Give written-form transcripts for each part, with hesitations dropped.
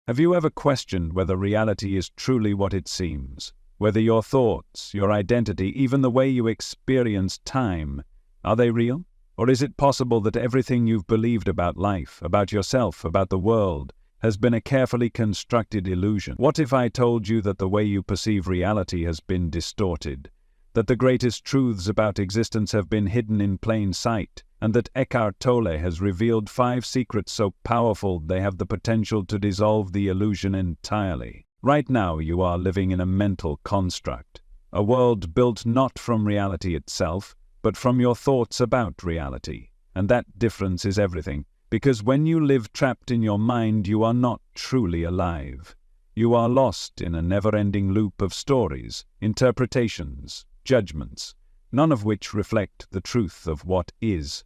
Have you ever questioned whether reality is truly what it seems? Whether your thoughts, your identity, even the way you experience time, are they real? Or is it possible that everything you've believed about life, about yourself, about the world, has been a carefully constructed illusion? What if I told you that the way you perceive reality has been distorted, that the greatest truths about existence have been hidden in plain sight, and that Eckhart Tolle has revealed 5 secrets so powerful they have the potential to dissolve the illusion entirely? Right now you are living in a mental construct, a world built not from reality itself, but from your thoughts about reality. And that difference is everything, because when you live trapped in your mind, you are not truly alive. You are lost in a never-ending loop of stories, interpretations, judgments, none of which reflect the truth of what is.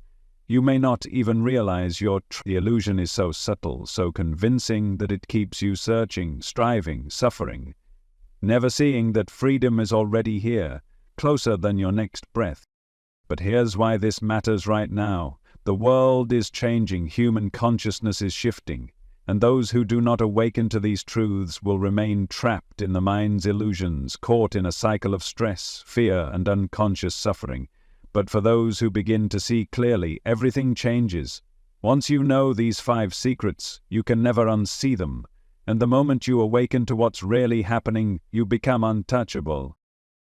You may not even realize the illusion is so subtle, so convincing that it keeps you searching, striving, suffering, never seeing that freedom is already here, closer than your next breath. But here's why this matters right now. The world is changing, human consciousness is shifting, and those who do not awaken to these truths will remain trapped in the mind's illusions, caught in a cycle of stress, fear, and unconscious suffering. But for those who begin to see clearly, everything changes. Once you know these 5 secrets, you can never unsee them, and the moment you awaken to what's really happening, you become untouchable.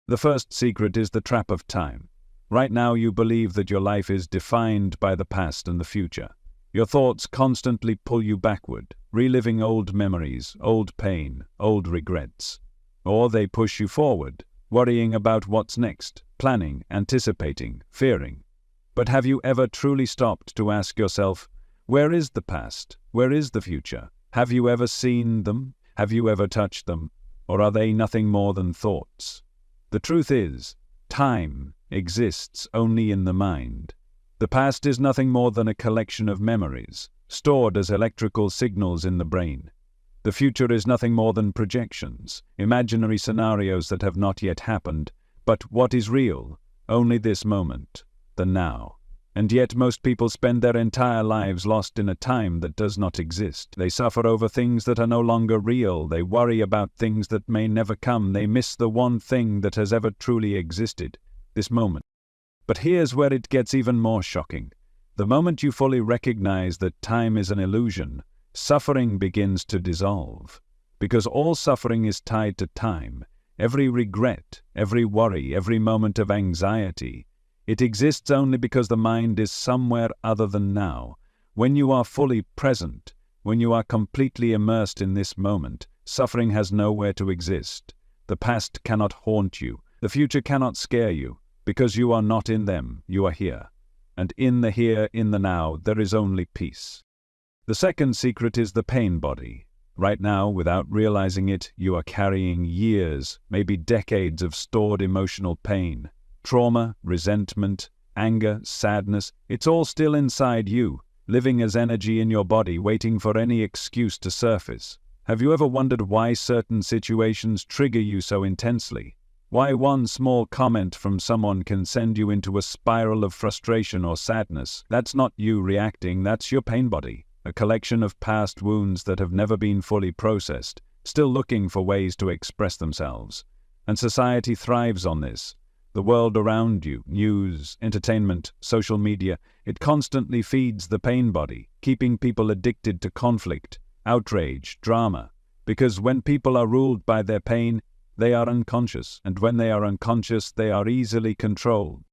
The first secret is the trap of time. Right now you believe that your life is defined by the past and the future. Your thoughts constantly pull you backward, reliving old memories, old pain, old regrets. Or they push you forward, worrying about what's next, planning, anticipating, fearing. But have you ever truly stopped to ask yourself, where is the past? Where is the future? Have you ever seen them? Have you ever touched them? Or are they nothing more than thoughts? The truth is, time exists only in the mind. The past is nothing more than a collection of memories, stored as electrical signals in the brain. The future is nothing more than projections, imaginary scenarios that have not yet happened. But what is real? Only this moment, the now. And yet most people spend their entire lives lost in a time that does not exist. They suffer over things that are no longer real. They worry about things that may never come. They miss the one thing that has ever truly existed, this moment. But here's where it gets even more shocking. The moment you fully recognize that time is an illusion, suffering begins to dissolve. Because all suffering is tied to time. Every regret, every worry, every moment of anxiety, it exists only because the mind is somewhere other than now. When you are fully present, when you are completely immersed in this moment, suffering has nowhere to exist. The past cannot haunt you. The future cannot scare you. Because you are not in them, you are here. And in the here, in the now, there is only peace. The second secret is the pain body. Right now, without realizing it, you are carrying years, maybe decades of stored emotional pain. Trauma, resentment, anger, sadness, it's all still inside you, living as energy in your body, waiting for any excuse to surface. Have you ever wondered why certain situations trigger you so intensely? Why one small comment from someone can send you into a spiral of frustration or sadness? That's not you reacting, that's your pain body. A collection of past wounds that have never been fully processed, still looking for ways to express themselves. And society thrives on this. The world around you, news, entertainment, social media, it constantly feeds the pain body, keeping people addicted to conflict, outrage, drama. Because when people are ruled by their pain, they are unconscious, and when they are unconscious, they are easily controlled.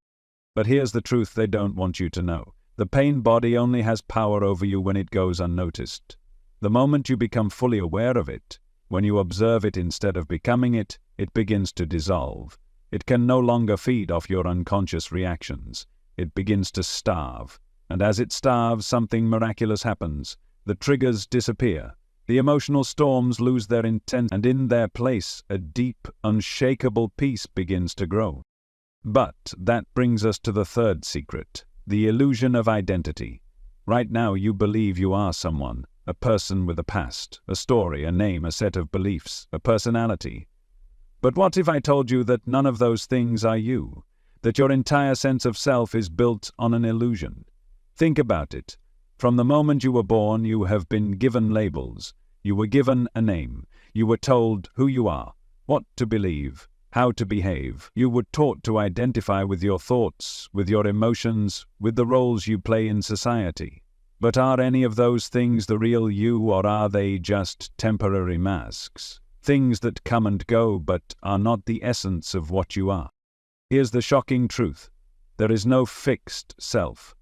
But here's the truth they don't want you to know. The pain body only has power over you when it goes unnoticed. The moment you become fully aware of it, when you observe it instead of becoming it, it begins to dissolve. It can no longer feed off your unconscious reactions. It begins to starve. And as it starves, something miraculous happens. The triggers disappear. The emotional storms lose their intent, and in their place, a deep, unshakable peace begins to grow. But that brings us to the third secret, the illusion of identity. Right now you believe you are someone, a person with a past, a story, a name, a set of beliefs, a personality. But what if I told you that none of those things are you? That your entire sense of self is built on an illusion? Think about it. From the moment you were born, you have been given labels. You were given a name. You were told who you are, what to believe, how to behave. You were taught to identify with your thoughts, with your emotions, with the roles you play in society. But are any of those things the real you, or are they just temporary masks? Things that come and go but are not the essence of what you are. Here's the shocking truth. There is no fixed self.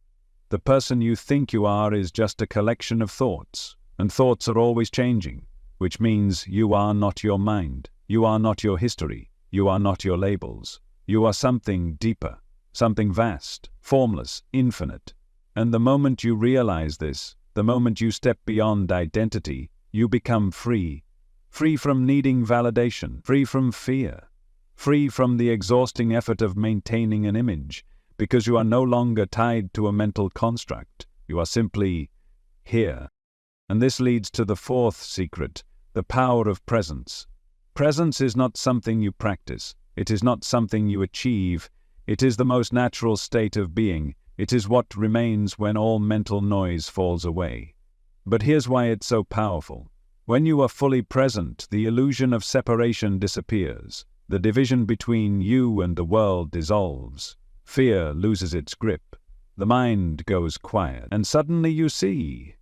The person you think you are is just a collection of thoughts, and thoughts are always changing, which means you are not your mind, you are not your history, you are not your labels. You are something deeper, something vast, formless, infinite. And the moment you realize this, the moment you step beyond identity, you become free. Free from needing validation, free from fear, free from the exhausting effort of maintaining an image, because you are no longer tied to a mental construct. You are simply here. And this leads to the fourth secret, the power of presence. Presence is not something you practice. It is not something you achieve. It is the most natural state of being. It is what remains when all mental noise falls away. But here's why it's so powerful. When you are fully present, the illusion of separation disappears. The division between you and the world dissolves. Fear loses its grip. The mind goes quiet. And suddenly you see,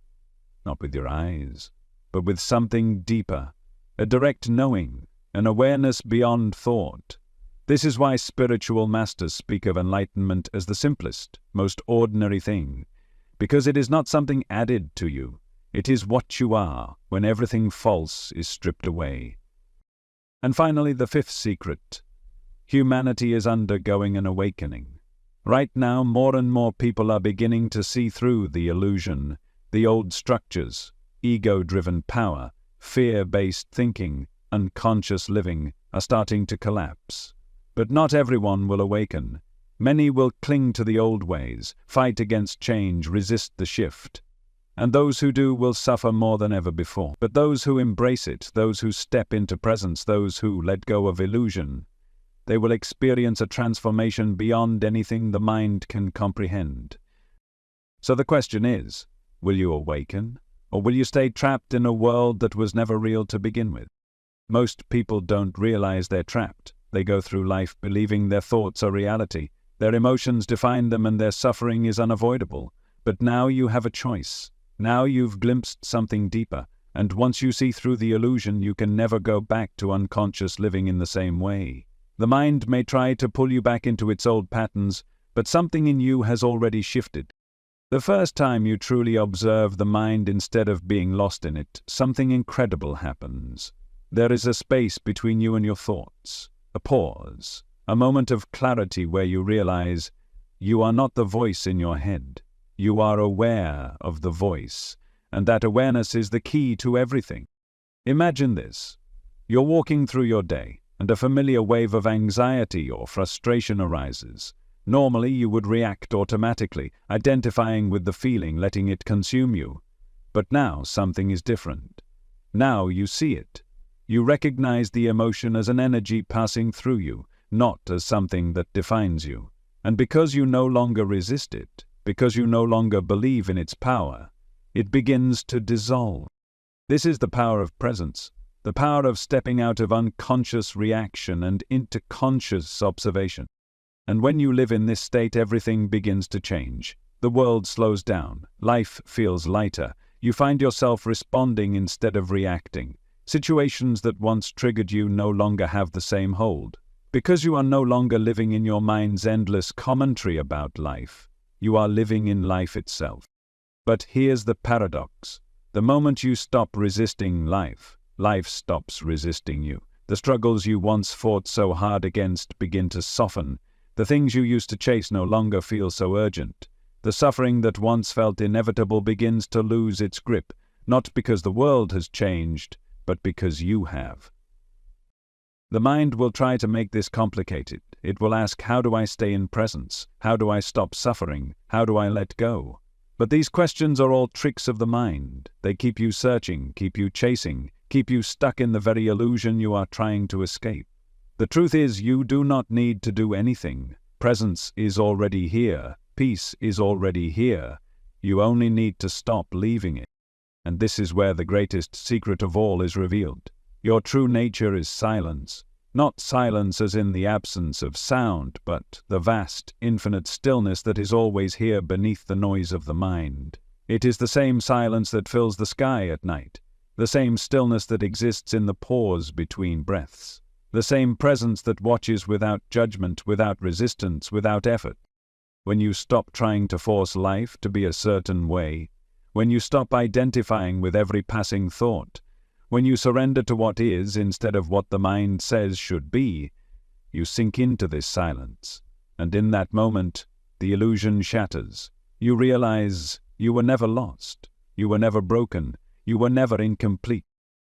not with your eyes, but with something deeper, a direct knowing, an awareness beyond thought. This is why spiritual masters speak of enlightenment as the simplest, most ordinary thing, because it is not something added to you. It is what you are when everything false is stripped away. And finally, the fifth secret. Humanity is undergoing an awakening. Right now, more and more people are beginning to see through the illusion, the old structures, ego-driven power, fear-based thinking, unconscious living are starting to collapse. But not everyone will awaken. Many will cling to the old ways, fight against change, resist the shift. And those who do will suffer more than ever before. But those who embrace it, those who step into presence, those who let go of illusion, they will experience a transformation beyond anything the mind can comprehend. So the question is, will you awaken, or will you stay trapped in a world that was never real to begin with? Most people don't realize they're trapped. They go through life believing their thoughts are reality, their emotions define them, and their suffering is unavoidable. But now you have a choice. Now you've glimpsed something deeper, and once you see through the illusion, you can never go back to unconscious living in the same way. The mind may try to pull you back into its old patterns, but something in you has already shifted. The first time you truly observe the mind instead of being lost in it, something incredible happens. There is a space between you and your thoughts, a pause, a moment of clarity where you realize you are not the voice in your head. You are aware of the voice, and that awareness is the key to everything. Imagine this. You're walking through your day, and a familiar wave of anxiety or frustration arises. Normally, you would react automatically, identifying with the feeling, letting it consume you. But now something is different. Now you see it. You recognize the emotion as an energy passing through you, not as something that defines you. And because you no longer resist it, because you no longer believe in its power, it begins to dissolve. This is the power of presence, the power of stepping out of unconscious reaction and into conscious observation. And when you live in this state, everything begins to change. The world slows down, life feels lighter, you find yourself responding instead of reacting. Situations that once triggered you no longer have the same hold. Because you are no longer living in your mind's endless commentary about life, you are living in life itself. But here's the paradox. The moment you stop resisting life, life stops resisting you. The struggles you once fought so hard against begin to soften. The things you used to chase no longer feel so urgent. The suffering that once felt inevitable begins to lose its grip, not because the world has changed, but because you have. The mind will try to make this complicated. It will ask, how do I stay in presence? How do I stop suffering? How do I let go? But these questions are all tricks of the mind. They keep you searching, keep you chasing, keep you stuck in the very illusion you are trying to escape. The truth is, you do not need to do anything. Presence is already here. Peace is already here. You only need to stop leaving it. And this is where the greatest secret of all is revealed. Your true nature is silence. Not silence as in the absence of sound, but the vast, infinite stillness that is always here beneath the noise of the mind. It is the same silence that fills the sky at night, the same stillness that exists in the pause between breaths, the same presence that watches without judgment, without resistance, without effort. When you stop trying to force life to be a certain way, when you stop identifying with every passing thought, when you surrender to what is instead of what the mind says should be, you sink into this silence. And in that moment, the illusion shatters. You realize you were never lost. You were never broken. You were never incomplete.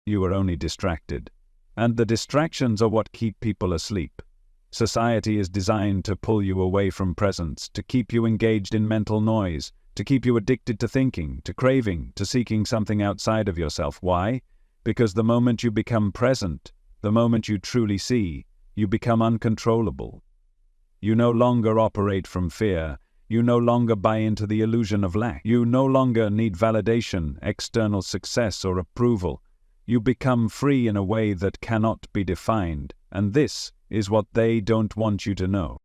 You were only distracted. And the distractions are what keep people asleep. Society is designed to pull you away from presence, to keep you engaged in mental noise, to keep you addicted to thinking, to craving, to seeking something outside of yourself. Why? Because the moment you become present, the moment you truly see, you become uncontrollable. You no longer operate from fear. You no longer buy into the illusion of lack. You no longer need validation, external success, or approval. You become free in a way that cannot be defined, and this is what they don't want you to know.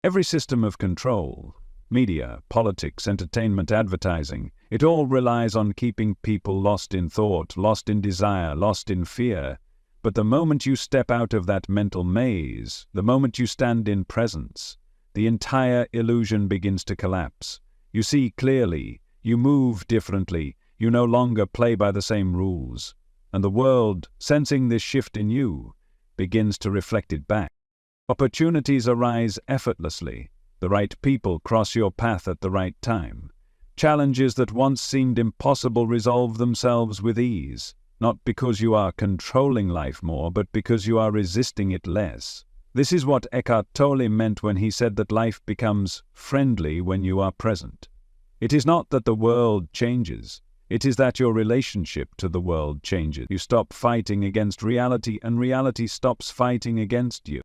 Every system of control, media, politics, entertainment, advertising, it all relies on keeping people lost in thought, lost in desire, lost in fear. But the moment you step out of that mental maze, the moment you stand in presence, the entire illusion begins to collapse. You see clearly, you move differently, you no longer play by the same rules. And the world, sensing this shift in you, begins to reflect it back. Opportunities arise effortlessly. The right people cross your path at the right time. Challenges that once seemed impossible resolve themselves with ease, not because you are controlling life more, but because you are resisting it less. This is what Eckhart Tolle meant when he said that life becomes friendly when you are present. It is not that the world changes. It is that your relationship to the world changes. You stop fighting against reality, and reality stops fighting against you.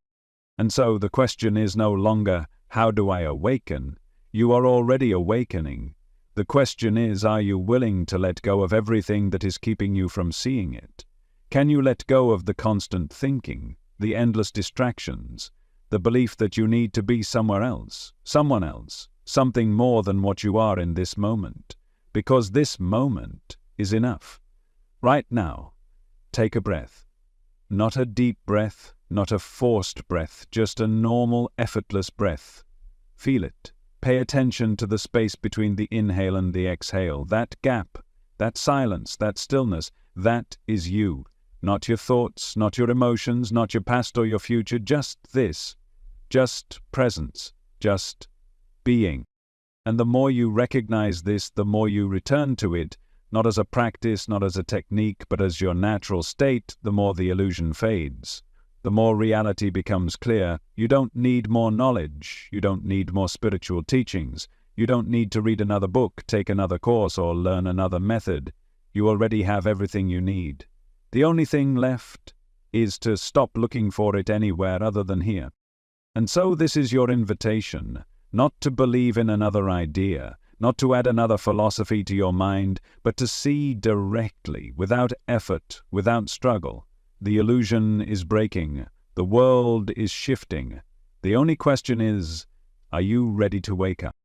And so the question is no longer, how do I awaken? You are already awakening. The question is, are you willing to let go of everything that is keeping you from seeing it? Can you let go of the constant thinking, the endless distractions, the belief that you need to be somewhere else, someone else, something more than what you are in this moment? Because this moment is enough. Right now, take a breath. Not a deep breath, not a forced breath, just a normal, effortless breath. Feel it. Pay attention to the space between the inhale and the exhale. That gap, that silence, that stillness, that is you. Not your thoughts, not your emotions, not your past or your future, just this. Just presence, just being. And the more you recognize this, the more you return to it, not as a practice, not as a technique, but as your natural state, the more the illusion fades. The more reality becomes clear. You don't need more knowledge. You don't need more spiritual teachings. You don't need to read another book, take another course, or learn another method. You already have everything you need. The only thing left is to stop looking for it anywhere other than here. And so this is your invitation, not to believe in another idea, not to add another philosophy to your mind, but to see directly, without effort, without struggle. The illusion is breaking. The world is shifting. The only question is, are you ready to wake up?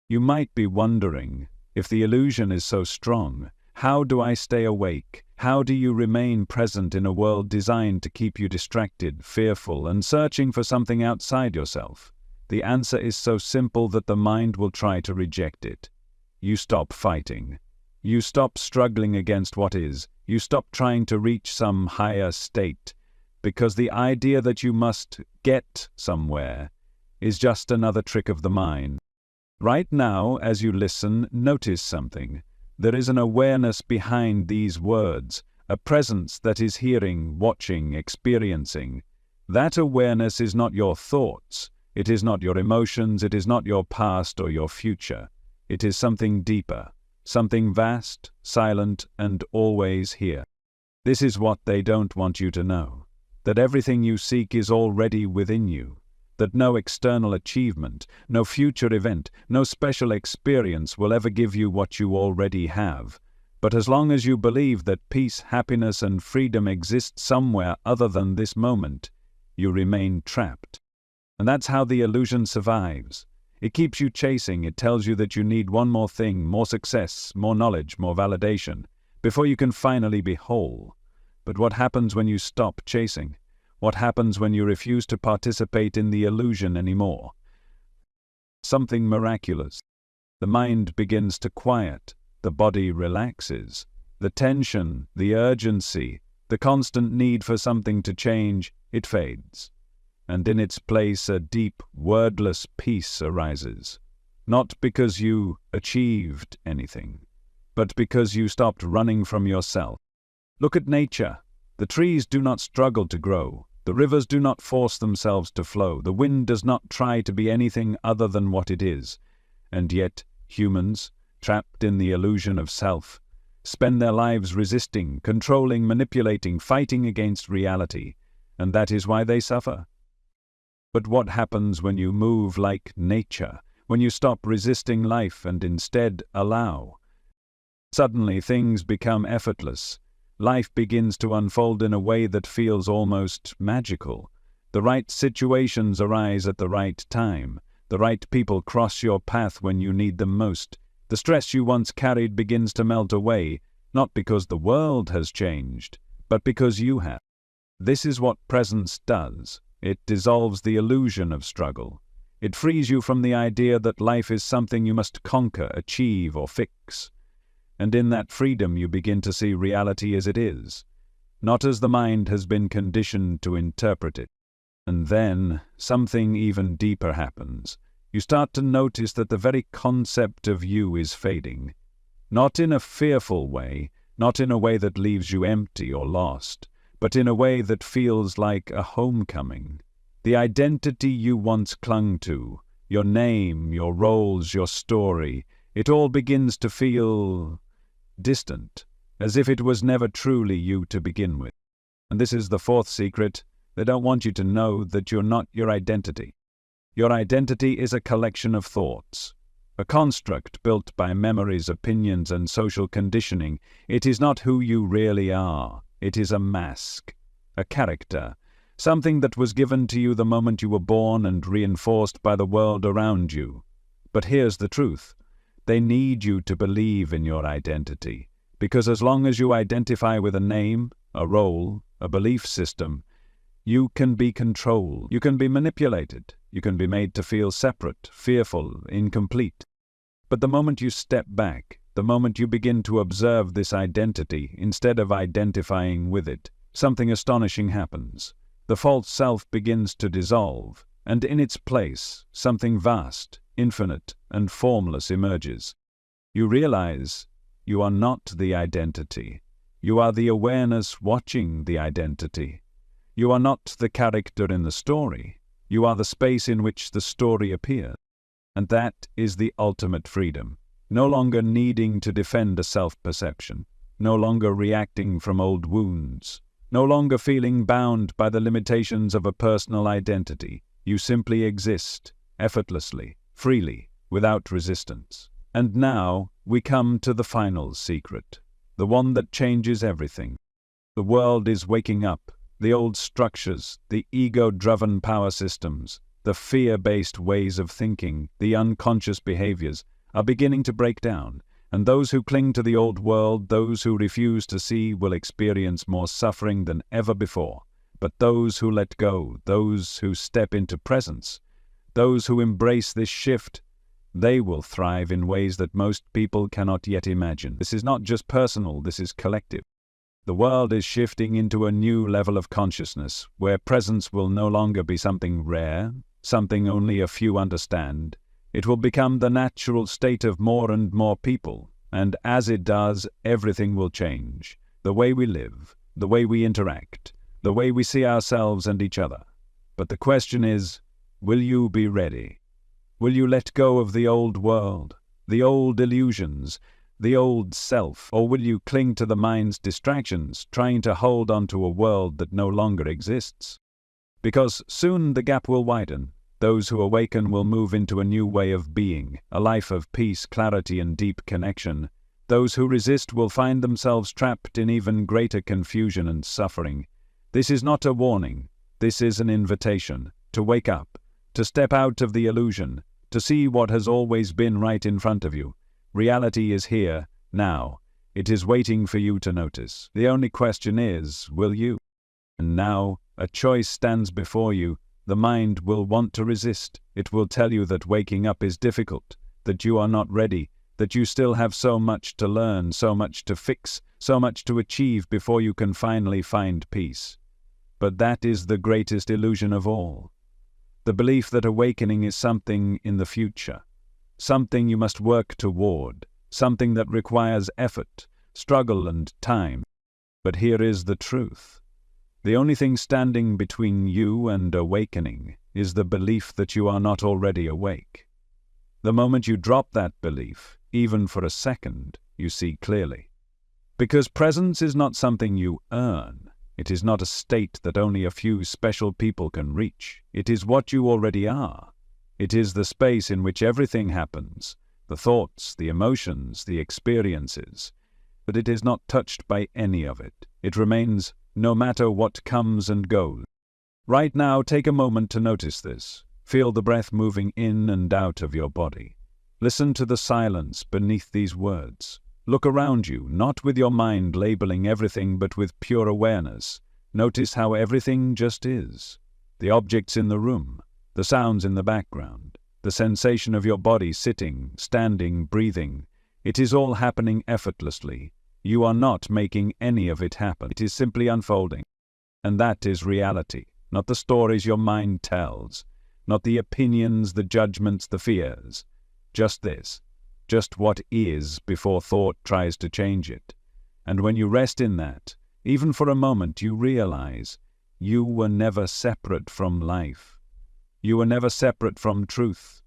You might be wondering, if the illusion is so strong, how do I stay awake? How do you remain present in a world designed to keep you distracted, fearful, and searching for something outside yourself? The answer is so simple that the mind will try to reject it. You stop fighting. You stop struggling against what is. You stop trying to reach some higher state, because the idea that you must get somewhere is just another trick of the mind. Right now, as you listen, notice something. There is an awareness behind these words, a presence that is hearing, watching, experiencing. That awareness is not your thoughts. It is not your emotions. It is not your past or your future. It is something deeper. Something vast, silent, and always here. This is what they don't want you to know. That everything you seek is already within you. That no external achievement, no future event, no special experience will ever give you what you already have. But as long as you believe that peace, happiness, and freedom exist somewhere other than this moment, you remain trapped. And that's how the illusion survives. It keeps you chasing. It tells you that you need one more thing, more success, more knowledge, more validation, before you can finally be whole. But what happens when you stop chasing? What happens when you refuse to participate in the illusion anymore? Something miraculous. The mind begins to quiet. The body relaxes. The tension, the urgency, the constant need for something to change, it fades. And in its place a deep, wordless peace arises. Not because you achieved anything, but because you stopped running from yourself. Look at nature. The trees do not struggle to grow. The rivers do not force themselves to flow. The wind does not try to be anything other than what it is. And yet, humans, trapped in the illusion of self, spend their lives resisting, controlling, manipulating, fighting against reality, and that is why they suffer. But what happens when you move like nature, when you stop resisting life and instead allow? Suddenly things become effortless. Life begins to unfold in a way that feels almost magical. The right situations arise at the right time. The right people cross your path when you need them most. The stress you once carried begins to melt away, not because the world has changed, but because you have. This is what presence does. It dissolves the illusion of struggle. It frees you from the idea that life is something you must conquer, achieve, or fix. And in that freedom you begin to see reality as it is, not as the mind has been conditioned to interpret it. And then something even deeper happens. You start to notice that the very concept of you is fading. Not in a fearful way, not in a way that leaves you empty or lost, but in a way that feels like a homecoming. The identity you once clung to, your name, your roles, your story, it all begins to feel distant, as if it was never truly you to begin with. And this is the fourth secret. They don't want you to know that you're not your identity. Your identity is a collection of thoughts, a construct built by memories, opinions, and social conditioning. It is not who you really are. It is a mask, a character, something that was given to you the moment you were born and reinforced by the world around you. But here's the truth. They need you to believe in your identity, because as long as you identify with a name, a role, a belief system, you can be controlled, you can be manipulated, you can be made to feel separate, fearful, incomplete. But the moment you step back, the moment you begin to observe this identity instead of identifying with it, something astonishing happens. The false self begins to dissolve, and in its place, something vast, infinite, and formless emerges. You realize you are not the identity. You are the awareness watching the identity. You are not the character in the story. You are the space in which the story appears. And that is the ultimate freedom. No longer needing to defend a self-perception. No longer reacting from old wounds. No longer feeling bound by the limitations of a personal identity. You simply exist, effortlessly, freely, without resistance. And now we come to the final secret, the one that changes everything. The world is waking up. The old structures, the ego-driven power systems, the fear-based ways of thinking, the unconscious behaviors are beginning to break down, and those who cling to the old world, those who refuse to see, will experience more suffering than ever before. But those who let go, those who step into presence, those who embrace this shift, they will thrive in ways that most people cannot yet imagine. This is not just personal, this is collective. The world is shifting into a new level of consciousness, where presence will no longer be something rare, something only a few understand. It will become the natural state of more and more people, and as it does, everything will change. The way we live, the way we interact, the way we see ourselves and each other. But the question is, will you be ready? Will you let go of the old world, the old illusions, the old self, or will you cling to the mind's distractions, trying to hold on to a world that no longer exists? Because soon the gap will widen. Those who awaken will move into a new way of being, a life of peace, clarity, and deep connection. Those who resist will find themselves trapped in even greater confusion and suffering. This is not a warning. This is an invitation to wake up, to step out of the illusion, to see what has always been right in front of you. Reality is here, now. It is waiting for you to notice. The only question is, will you? And now, a choice stands before you. The mind will want to resist. It will tell you that waking up is difficult, that you are not ready, that you still have so much to learn, so much to fix, so much to achieve before you can finally find peace. But that is the greatest illusion of all. The belief that awakening is something in the future, something you must work toward, something that requires effort, struggle, and time. But here is the truth. The only thing standing between you and awakening is the belief that you are not already awake. The moment you drop that belief, even for a second, you see clearly. Because presence is not something you earn. It is not a state that only a few special people can reach. It is what you already are. It is the space in which everything happens, the thoughts, the emotions, the experiences. But it is not touched by any of it. It remains no matter what comes and goes. Right now, take a moment to notice this. Feel the breath moving in and out of your body. Listen to the silence beneath these words. Look around you, not with your mind labeling everything, but with pure awareness. Notice how everything just is. The objects in the room, the sounds in the background, the sensation of your body sitting, standing, breathing. It is all happening effortlessly. You are not making any of it happen. It is simply unfolding. And that is reality, not the stories your mind tells, not the opinions, the judgments, the fears. Just this. Just what is before thought tries to change it. And when you rest in that, even for a moment, you realize you were never separate from life. You were never separate from truth.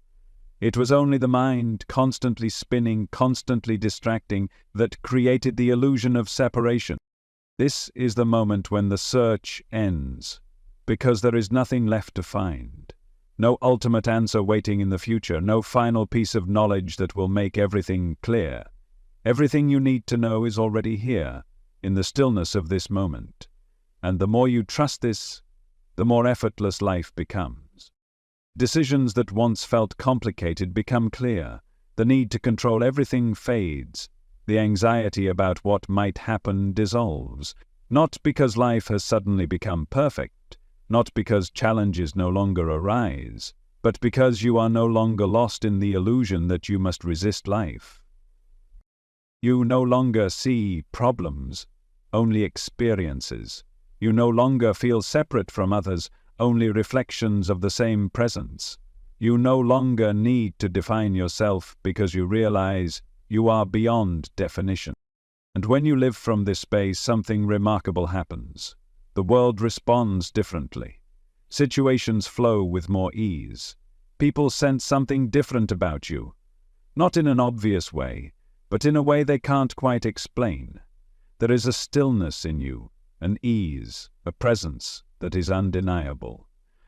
It was only the mind, constantly spinning, constantly distracting, that created the illusion of separation. This is the moment when the search ends, because there is nothing left to find. No ultimate answer waiting in the future, no final piece of knowledge that will make everything clear. Everything you need to know is already here, in the stillness of this moment. And the more you trust this, the more effortless life becomes. Decisions that once felt complicated become clear. The need to control everything fades. The anxiety about what might happen dissolves. Not because life has suddenly become perfect, not because challenges no longer arise, but because you are no longer lost in the illusion that you must resist life. You no longer see problems, only experiences. You no longer feel separate from others, only reflections of the same presence. You no longer need to define yourself because you realize you are beyond definition. And when you live from this space, something remarkable happens. The world responds differently. Situations flow with more ease. People sense something different about you. Not in an obvious way, but in a way they can't quite explain. There is a stillness in you, an ease, a presence that is undeniable.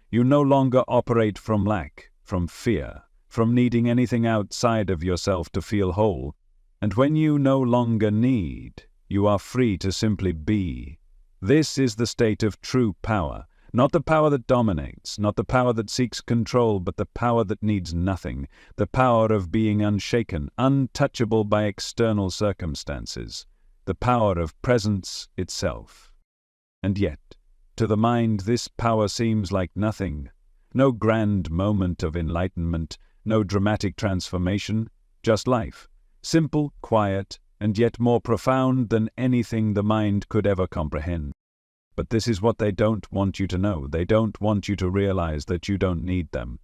You no longer operate from lack, from fear, from needing anything outside of yourself to feel whole. And when you no longer need, you are free to simply be. This is the state of true power, not the power that dominates, not the power that seeks control, but the power that needs nothing, the power of being unshaken, untouchable by external circumstances, the power of presence itself. And yet, to the mind, this power seems like nothing. No grand moment of enlightenment, no dramatic transformation, just life, simple, quiet, and yet more profound than anything the mind could ever comprehend. But this is what they don't want you to know. They don't want you to realize that you don't need them,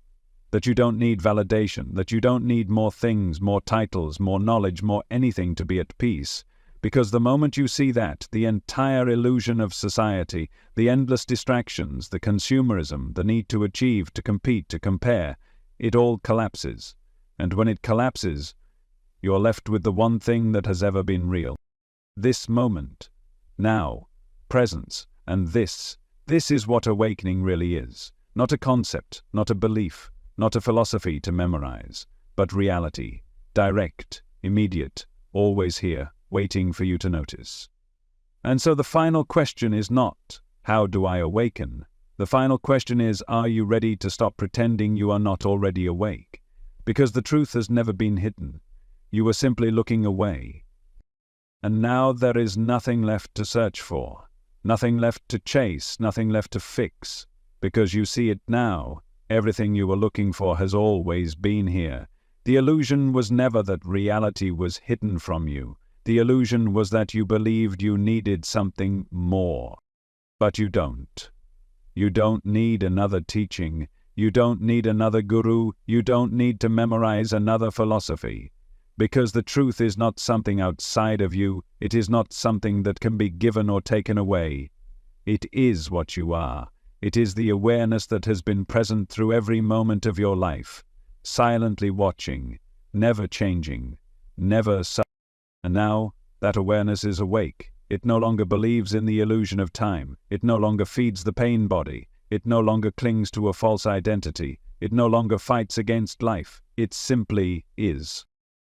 that you don't need validation, that you don't need more things, more titles, more knowledge, more anything to be at peace. Because the moment you see that, the entire illusion of society, the endless distractions, the consumerism, the need to achieve, to compete, to compare, it all collapses. And when it collapses, you're left with the one thing that has ever been real. This moment, now, presence, and this is what awakening really is. Not a concept, not a belief, not a philosophy to memorize, but reality, direct, immediate, always here, waiting for you to notice. And so the final question is not, how do I awaken? The final question is, are you ready to stop pretending you are not already awake? Because the truth has never been hidden. You were simply looking away. And now there is nothing left to search for, nothing left to chase, nothing left to fix. Because you see it now, everything you were looking for has always been here. The illusion was never that reality was hidden from you. The illusion was that you believed you needed something more. But you don't. You don't need another teaching. You don't need another guru. You don't need to memorize another philosophy. Because the truth is not something outside of you. It is not something that can be given or taken away. It is what you are. It is the awareness that has been present through every moment of your life, silently watching, never changing, never. And now that awareness is awake. It no longer believes in the illusion of time. It no longer feeds the pain body. It no longer clings to a false identity. It no longer fights against life. It simply is.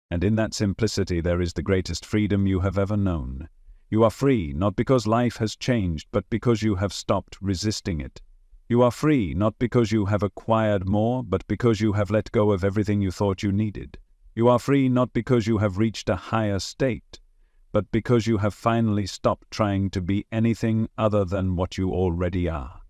And in that simplicity there is the greatest freedom you have ever known. You are free, not because life has changed, but because you have stopped resisting it. You are free, not because you have acquired more, but because you have let go of everything you thought you needed. You are free, not because you have reached a higher state, but because you have finally stopped trying to be anything other than what you already are.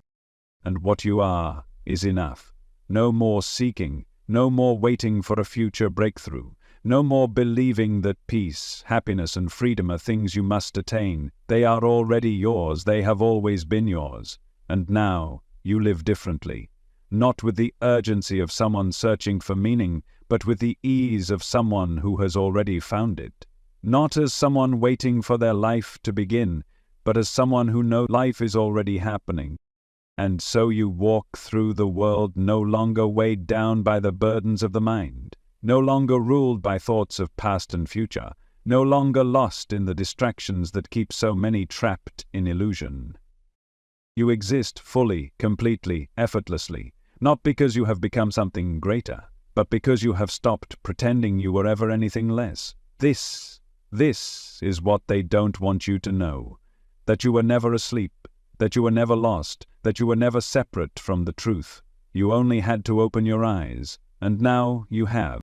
And what you are is enough. No more seeking, no more waiting for a future breakthrough. No more believing that peace, happiness, and freedom are things you must attain. They are already yours. They have always been yours. And now you live differently. Not with the urgency of someone searching for meaning, but with the ease of someone who has already found it. Not as someone waiting for their life to begin, but as someone who knows life is already happening. And so you walk through the world no longer weighed down by the burdens of the mind. No longer ruled by thoughts of past and future, no longer lost in the distractions that keep so many trapped in illusion. You exist fully, completely, effortlessly, not because you have become something greater, but because you have stopped pretending you were ever anything less. This is what they don't want you to know, that you were never asleep, that you were never lost, that you were never separate from the truth. You only had to open your eyes, and now you have.